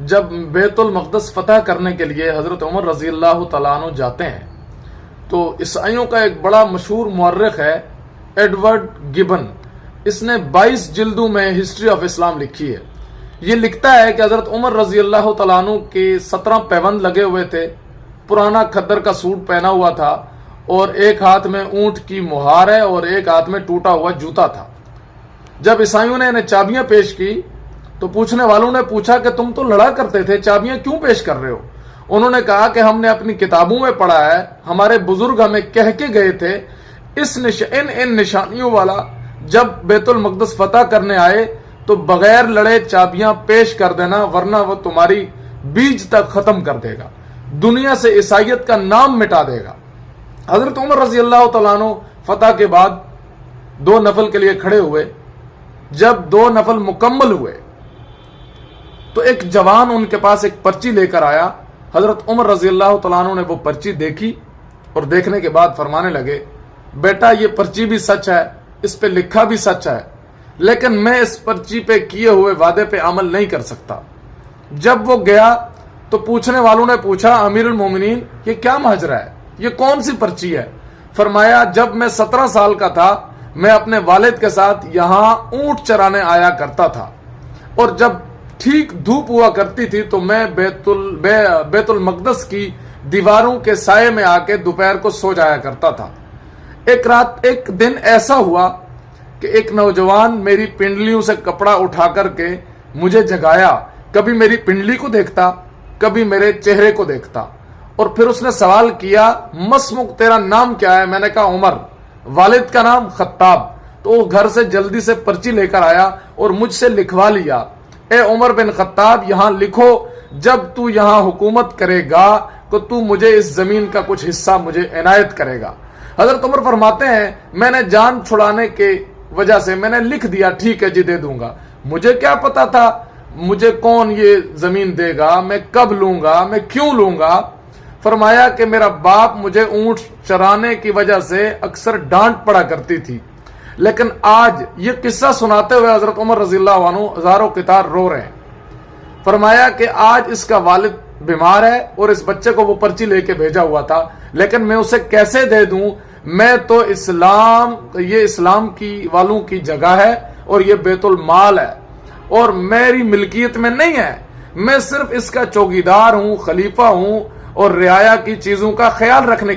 جب بیت المقدس فتح کرنے کے لیے حضرت عمر رضی اللہ تعالیٰ عنہ جاتے ہیں تو عیسائیوں کا ایک بڑا مشہور مورخ ہے ایڈورڈ گبن. اس نے 22 جلدوں میں ہسٹری آف اسلام لکھی ہے. یہ لکھتا ہے کہ حضرت عمر رضی اللہ تعالیٰ عنہ کے 17 پیوند لگے ہوئے تھے، پرانا کھدر کا سوٹ پہنا ہوا تھا اور ایک ہاتھ میں اونٹ کی مہار ہے اور ایک ہاتھ میں ٹوٹا ہوا جوتا تھا. جب عیسائیوں نے انہیں چابیاں پیش کی تو پوچھنے والوں نے پوچھا کہ تم تو لڑا کرتے تھے، چابیاں کیوں پیش کر رہے ہو؟ انہوں نے کہا کہ ہم نے اپنی کتابوں میں پڑھا ہے، ہمارے بزرگ ہمیں کہہ کے گئے تھے ان نشانیوں والا جب بیت المقدس فتح کرنے آئے تو بغیر لڑے چابیاں پیش کر دینا، ورنہ وہ تمہاری بیج تک ختم کر دے گا، دنیا سے عیسائیت کا نام مٹا دے گا. حضرت عمر رضی اللہ تعالیٰ عنہ فتح کے بعد 2 نفل کے لیے کھڑے ہوئے. جب 2 نفل مکمل ہوئے تو ایک جوان ان کے پاس ایک پرچی لے کر آیا. حضرت عمر رضی اللہ تعالیٰ عنہ نے وہ پرچی دیکھی اور دیکھنے کے بعد فرمانے لگے، بیٹا یہ پرچی بھی سچ ہے، اس پہ لکھا بھی سچ ہے، لیکن میں اس پرچی پہ کیے ہوئے وعدے پہ عمل نہیں کر سکتا. جب وہ گیا تو پوچھنے والوں نے پوچھا، امیر المومنین یہ کیا ماجرا ہے، یہ کون سی پرچی ہے؟ فرمایا، جب میں 17 سال کا تھا میں اپنے والد کے ساتھ یہاں اونٹ چرانے آیا کرتا تھا اور جب ٹھیک دھوپ ہوا کرتی تھی تو میں بیت المقدس کی دیواروں کے سائے میں آ کے دوپہر کو سو جایا کرتا تھا. ایک دن ایسا ہوا کہ ایک نوجوان میری پنڈلیوں سے کپڑا اٹھا کر کے مجھے جگایا، کبھی میری پنڈلی کو دیکھتا کبھی میرے چہرے کو دیکھتا، اور پھر اس نے سوال کیا، مسمک تیرا نام کیا ہے؟ میں نے کہا عمر. والد کا نام خطاب. تو وہ گھر سے جلدی سے پرچی لے کر آیا اور مجھ سے لکھوا لیا، اے عمر بن خطاب یہاں لکھو، جب تو یہاں حکومت کرے گا تو تو مجھے اس زمین کا کچھ حصہ مجھے عنایت کرے گا. حضرت عمر فرماتے ہیں میں نے جان چھڑانے کے وجہ سے میں نے لکھ دیا، ٹھیک ہے جی دے دوں گا. مجھے کیا پتا تھا مجھے کون یہ زمین دے گا، میں کب لوں گا، میں کیوں لوں گا. فرمایا کہ میرا باپ مجھے اونٹ چرانے کی وجہ سے اکثر ڈانٹ پڑا کرتی تھی، لیکن آج یہ قصہ سناتے ہوئے حضرت عمر رضی اللہ عنہ ہزاروں قطار رو رہے ہیں. فرمایا کہ آج اس کا والد بیمار ہے اور اس بچے کو وہ پرچی لے کے بھیجا ہوا تھا، لیکن میں اسے کیسے دے دوں؟ میں تو یہ اسلام کی والوں کی جگہ ہے اور یہ بیت المال ہے اور میری ملکیت میں نہیں ہے، میں صرف اس کا چوکیدار ہوں، خلیفہ ہوں اور رعایا کی چیزوں کا خیال رکھنے کے